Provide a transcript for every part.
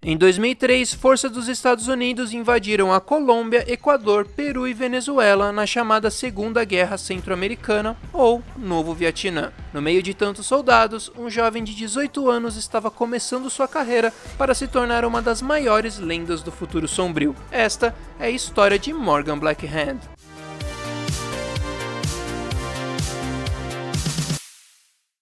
Em 2003, forças dos Estados Unidos invadiram a Colômbia, Equador, Peru e Venezuela na chamada Segunda Guerra Centro-Americana, ou Novo Vietnã. No meio de tantos soldados, um jovem de 18 anos estava começando sua carreira para se tornar uma das maiores lendas do futuro sombrio. Esta é a história de Morgan Blackhand.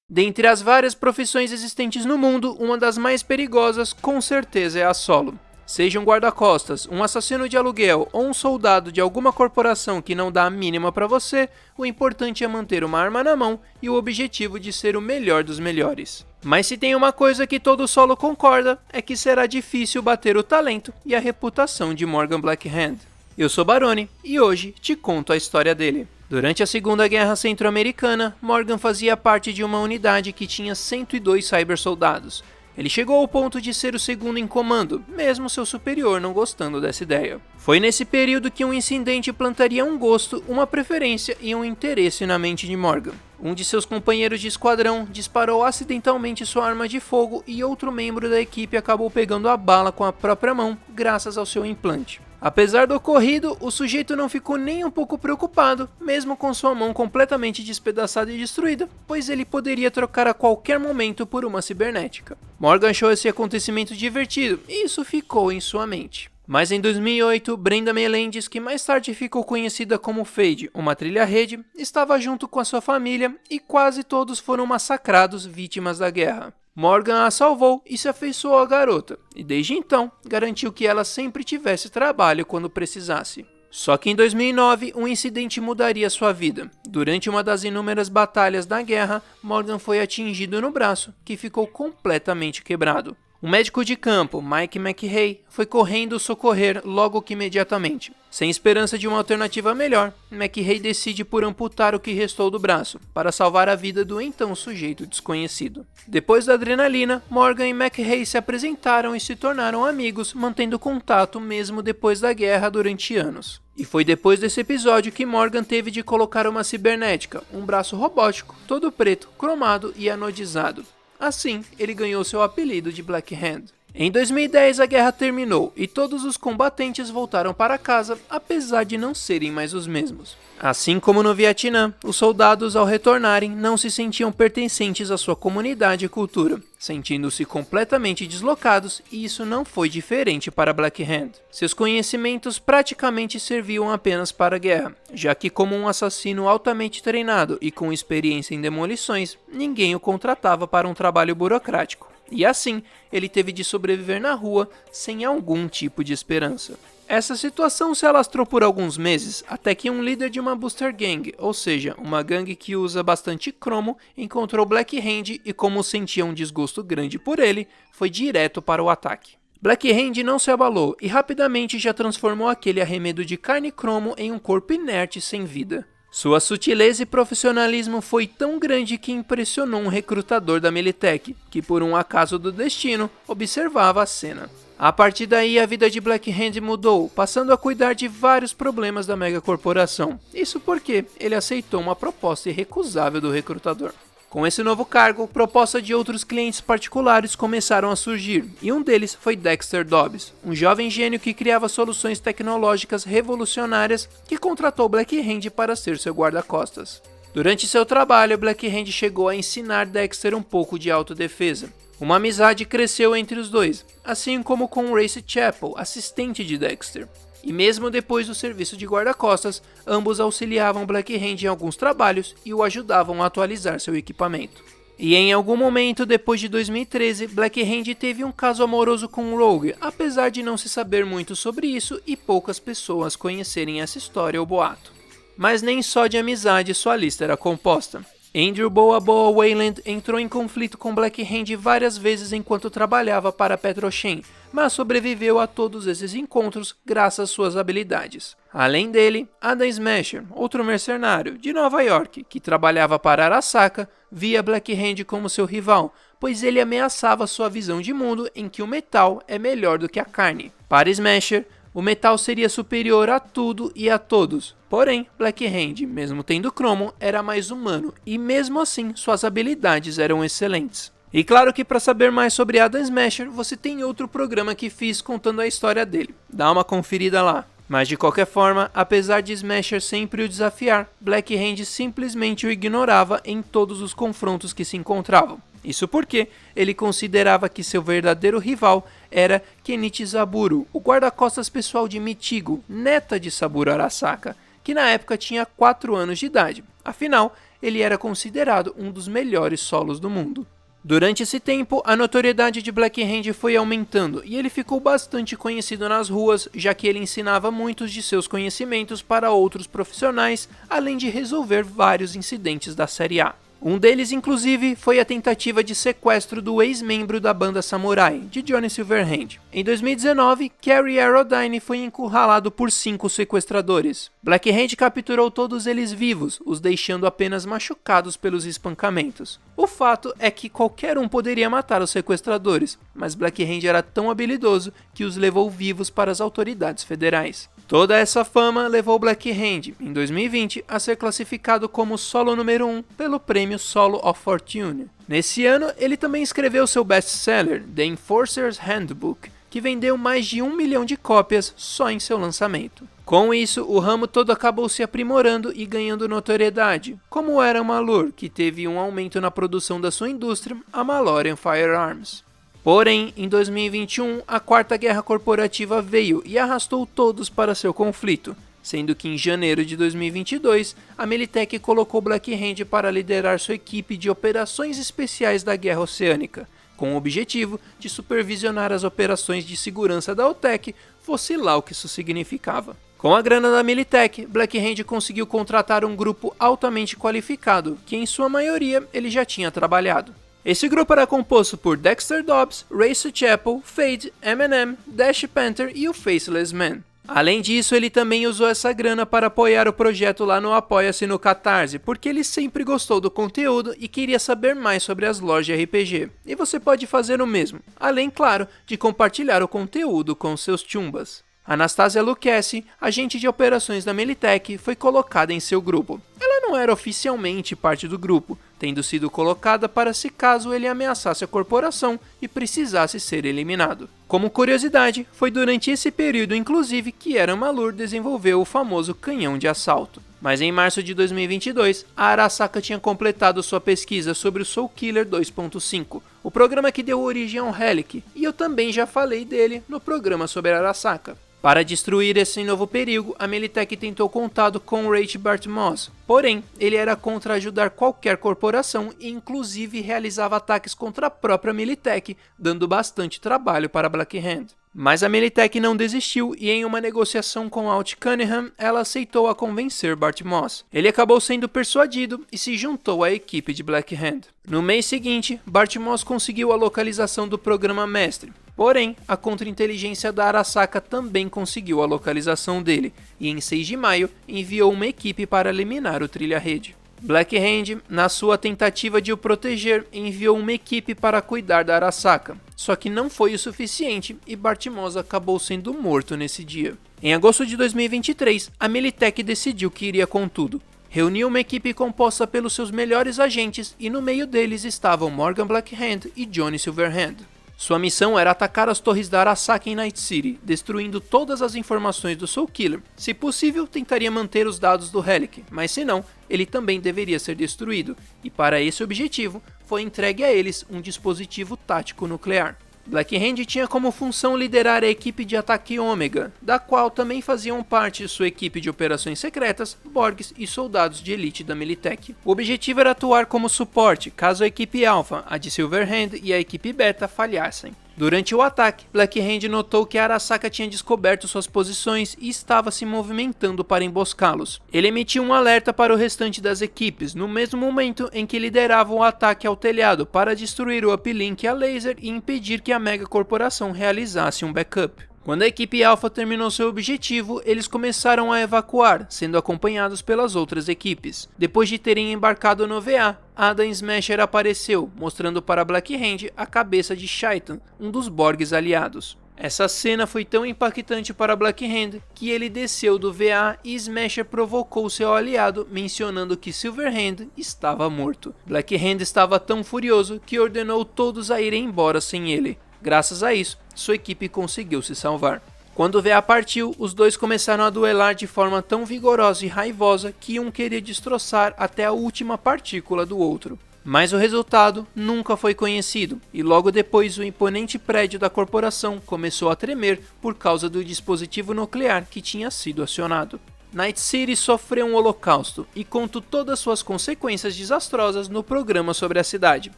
Dentre as várias profissões existentes no mundo, uma das mais perigosas com certeza é a solo. Seja um guarda-costas, um assassino de aluguel ou um soldado de alguma corporação que não dá a mínima para você, o importante é manter uma arma na mão e o objetivo de ser o melhor dos melhores. Mas se tem uma coisa que todo solo concorda, é que será difícil bater o talento e a reputação de Morgan Blackhand. Eu sou Barone e hoje te conto a história dele. Durante a Segunda Guerra Centro-Americana, Morgan fazia parte de uma unidade que tinha 102 cybersoldados. Ele chegou ao ponto de ser o segundo em comando, mesmo seu superior não gostando dessa ideia. Foi nesse período que um incidente plantaria um gosto, uma preferência e um interesse na mente de Morgan. Um de seus companheiros de esquadrão disparou acidentalmente sua arma de fogo e outro membro da equipe acabou pegando a bala com a própria mão, graças ao seu implante. Apesar do ocorrido, o sujeito não ficou nem um pouco preocupado, mesmo com sua mão completamente despedaçada e destruída, pois ele poderia trocar a qualquer momento por uma cibernética. Morgan achou esse acontecimento divertido e isso ficou em sua mente. Mas em 2008, Brenda Melendez, que mais tarde ficou conhecida como Fade, uma trilha-rede, estava junto com a sua família e quase todos foram massacrados vítimas da guerra. Morgan a salvou e se afeiçoou à garota, e desde então garantiu que ela sempre tivesse trabalho quando precisasse. Só que em 2009, um incidente mudaria sua vida. Durante uma das inúmeras batalhas da guerra, Morgan foi atingido no braço, que ficou completamente quebrado. Um médico de campo, Mike McRae, foi correndo socorrer logo que imediatamente. Sem esperança de uma alternativa melhor, McRae decide por amputar o que restou do braço, para salvar a vida do então sujeito desconhecido. Depois da adrenalina, Morgan e McRae se apresentaram e se tornaram amigos, mantendo contato mesmo depois da guerra durante anos. E foi depois desse episódio que Morgan teve de colocar uma cibernética, um braço robótico, todo preto, cromado e anodizado. Assim, ele ganhou seu apelido de Blackhand. Em 2010, a guerra terminou e todos os combatentes voltaram para casa, apesar de não serem mais os mesmos. Assim como no Vietnã, os soldados, ao retornarem, não se sentiam pertencentes à sua comunidade e cultura, sentindo-se completamente deslocados, e isso não foi diferente para Blackhand. Seus conhecimentos praticamente serviam apenas para a guerra, já que como um assassino altamente treinado e com experiência em demolições, ninguém o contratava para um trabalho burocrático. E assim, ele teve de sobreviver na rua sem algum tipo de esperança. Essa situação se alastrou por alguns meses, até que um líder de uma Booster Gang, ou seja, uma gangue que usa bastante cromo, encontrou Blackhand e, como sentia um desgosto grande por ele, foi direto para o ataque. Blackhand não se abalou e rapidamente já transformou aquele arremedo de carne cromo em um corpo inerte sem vida. Sua sutileza e profissionalismo foi tão grande que impressionou um recrutador da Militech, que por um acaso do destino, observava a cena. A partir daí, a vida de Blackhand mudou, passando a cuidar de vários problemas da megacorporação. Isso porque ele aceitou uma proposta irrecusável do recrutador. Com esse novo cargo, propostas de outros clientes particulares começaram a surgir, e um deles foi Dexter Dobbs, um jovem gênio que criava soluções tecnológicas revolucionárias que contratou Blackhand para ser seu guarda-costas. Durante seu trabalho, Blackhand chegou a ensinar Dexter um pouco de autodefesa. Uma amizade cresceu entre os dois, assim como com Race Chapel, assistente de Dexter. E mesmo depois do serviço de guarda-costas, ambos auxiliavam Blackhand em alguns trabalhos e o ajudavam a atualizar seu equipamento. E em algum momento depois de 2013, Blackhand teve um caso amoroso com Rogue, apesar de não se saber muito sobre isso e poucas pessoas conhecerem essa história ou boato. Mas nem só de amizade sua lista era composta. Andrew Boa Boa Wayland entrou em conflito com Blackhand várias vezes enquanto trabalhava para a Petrochem, mas sobreviveu a todos esses encontros graças às suas habilidades. Além dele, Adam Smasher, outro mercenário de Nova York, que trabalhava para Arasaka, via Blackhand como seu rival, pois ele ameaçava sua visão de mundo em que o metal é melhor do que a carne. Para Smasher, o metal seria superior a tudo e a todos. Porém, Blackhand, mesmo tendo cromo, era mais humano e mesmo assim suas habilidades eram excelentes. E claro que para saber mais sobre Adam Smasher, você tem outro programa que fiz contando a história dele. Dá uma conferida lá. Mas de qualquer forma, apesar de Smasher sempre o desafiar, Black Hand simplesmente o ignorava em todos os confrontos que se encontravam. Isso porque ele considerava que seu verdadeiro rival era Kenichi Saburo, o guarda-costas pessoal de Michigo, neta de Saburo Arasaka, que na época tinha 4 anos de idade. Afinal, ele era considerado um dos melhores solos do mundo. Durante esse tempo, a notoriedade de Black Hand foi aumentando e ele ficou bastante conhecido nas ruas, já que ele ensinava muitos de seus conhecimentos para outros profissionais, além de resolver vários incidentes da Série A. Um deles, inclusive, foi a tentativa de sequestro do ex-membro da banda Samurai, de Johnny Silverhand. Em 2019, Kerry Aerodyne foi encurralado por 5 sequestradores. Black Hand capturou todos eles vivos, os deixando apenas machucados pelos espancamentos. O fato é que qualquer um poderia matar os sequestradores, mas Black Hand era tão habilidoso que os levou vivos para as autoridades federais. Toda essa fama levou Black Hand, em 2020, a ser classificado como solo número 1 pelo prêmio Solo of Fortune. Nesse ano, ele também escreveu seu best-seller, The Enforcer's Handbook, que vendeu mais de 1 milhão de cópias só em seu lançamento. Com isso, o ramo todo acabou se aprimorando e ganhando notoriedade, como era a Malur, que teve um aumento na produção da sua indústria, a Malorian Firearms. Porém, em 2021, a Quarta Guerra Corporativa veio e arrastou todos para seu conflito, sendo que em janeiro de 2022, a Militech colocou Black Hand para liderar sua equipe de operações especiais da Guerra Oceânica, com o objetivo de supervisionar as operações de segurança da OTEC, fosse lá o que isso significava. Com a grana da Militech, Black Hand conseguiu contratar um grupo altamente qualificado, que em sua maioria ele já tinha trabalhado. Esse grupo era composto por Dexter Dobbs, Race Chapel, Fade, Eminem, Dash Panther e o Faceless Man. Além disso, ele também usou essa grana para apoiar o projeto lá no Apoia-se no Catarse, porque ele sempre gostou do conteúdo e queria saber mais sobre as lojas de RPG. E você pode fazer o mesmo, além, claro, de compartilhar o conteúdo com seus chumbas. Anastasia Lucchesi, agente de operações da Militech, foi colocada em seu grupo. Ela não era oficialmente parte do grupo, tendo sido colocada para se caso ele ameaçasse a corporação e precisasse ser eliminado. Como curiosidade, foi durante esse período inclusive que Aaron Malur desenvolveu o famoso canhão de assalto. Mas em março de 2022, a Arasaka tinha completado sua pesquisa sobre o Soul Killer 2.5, o programa que deu origem ao Relic, e eu também já falei dele no programa sobre a Arasaka. Para destruir esse novo perigo, a Militech tentou contato com Rach Bartmoss, porém, ele era contra ajudar qualquer corporação e inclusive realizava ataques contra a própria Militech, dando bastante trabalho para Black Hand. Mas a Militech não desistiu e em uma negociação com Alt Cunningham, ela aceitou a convencer Bartmoss. Ele acabou sendo persuadido e se juntou à equipe de Black Hand. No mês seguinte, Bartmoss conseguiu a localização do programa mestre. Porém, a contra-inteligência da Arasaka também conseguiu a localização dele, e em 6 de maio enviou uma equipe para eliminar o trilha-rede. Black Hand, na sua tentativa de o proteger, enviou uma equipe para cuidar da Arasaka, só que não foi o suficiente e Bartmoss acabou sendo morto nesse dia. Em agosto de 2023, a Militech decidiu que iria com tudo. Reuniu uma equipe composta pelos seus melhores agentes e no meio deles estavam Morgan Black Hand e Johnny Silverhand. Sua missão era atacar as torres da Arasaka em Night City, destruindo todas as informações do Soul Killer. Se possível, tentaria manter os dados do Relic, mas se não, ele também deveria ser destruído, e para esse objetivo, foi entregue a eles um dispositivo tático nuclear. Black Hand tinha como função liderar a equipe de ataque Ômega, da qual também faziam parte sua equipe de operações secretas, Borgs e soldados de elite da Militech. O objetivo era atuar como suporte caso a equipe Alpha, a de Silverhand e a equipe Beta falhassem. Durante o ataque, Black Hand notou que a Arasaka tinha descoberto suas posições e estava se movimentando para emboscá-los. Ele emitiu um alerta para o restante das equipes, no mesmo momento em que liderava o ataque ao telhado para destruir o uplink a laser e impedir que a mega corporação realizasse um backup. Quando a equipe Alpha terminou seu objetivo, eles começaram a evacuar, sendo acompanhados pelas outras equipes. Depois de terem embarcado no VA, Adam Smasher apareceu, mostrando para Black Hand a cabeça de Shaitan, um dos Borgs aliados. Essa cena foi tão impactante para Black Hand que ele desceu do VA e Smasher provocou seu aliado mencionando que Silverhand estava morto. Black Hand estava tão furioso que ordenou todos a irem embora sem ele. Graças a isso, sua equipe conseguiu se salvar. Quando o VA partiu, os dois começaram a duelar de forma tão vigorosa e raivosa que um queria destroçar até a última partícula do outro. Mas o resultado nunca foi conhecido, e logo depois o imponente prédio da corporação começou a tremer por causa do dispositivo nuclear que tinha sido acionado. Night City sofreu um holocausto e contou todas suas consequências desastrosas no programa sobre a cidade,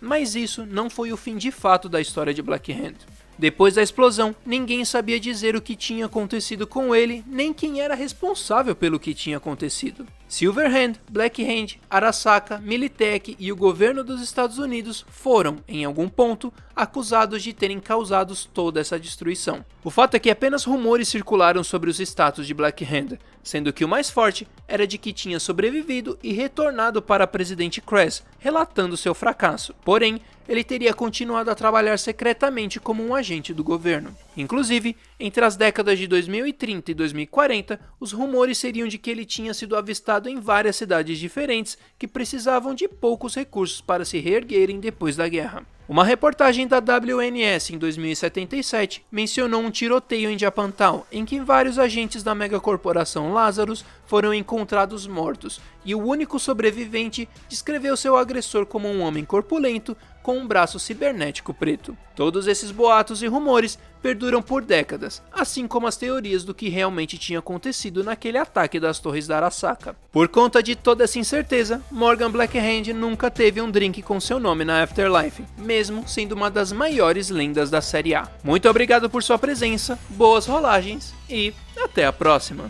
mas isso não foi o fim de fato da história de Black Hand. Depois da explosão, ninguém sabia dizer o que tinha acontecido com ele, nem quem era responsável pelo que tinha acontecido. Silverhand, Black Hand, Arasaka, Militech e o governo dos Estados Unidos foram, em algum ponto, acusados de terem causado toda essa destruição. O fato é que apenas rumores circularam sobre os status de Black Hand, sendo que o mais forte era de que tinha sobrevivido e retornado para Presidente Kress, relatando seu fracasso. Porém, ele teria continuado a trabalhar secretamente como um agente do governo. Inclusive, entre as décadas de 2030 e 2040, os rumores seriam de que ele tinha sido avistado em várias cidades diferentes que precisavam de poucos recursos para se reerguerem depois da guerra. Uma reportagem da WNS em 2077 mencionou um tiroteio em Japantown, em que vários agentes da megacorporação Lazarus foram encontrados mortos, e o único sobrevivente descreveu seu agressor como um homem corpulento com um braço cibernético preto. Todos esses boatos e rumores perduram por décadas, assim como as teorias do que realmente tinha acontecido naquele ataque das torres da Arasaka. Por conta de toda essa incerteza, Morgan Black Hand nunca teve um drink com seu nome na Afterlife, mesmo sendo uma das maiores lendas da série A. Muito obrigado por sua presença, boas rolagens e até a próxima!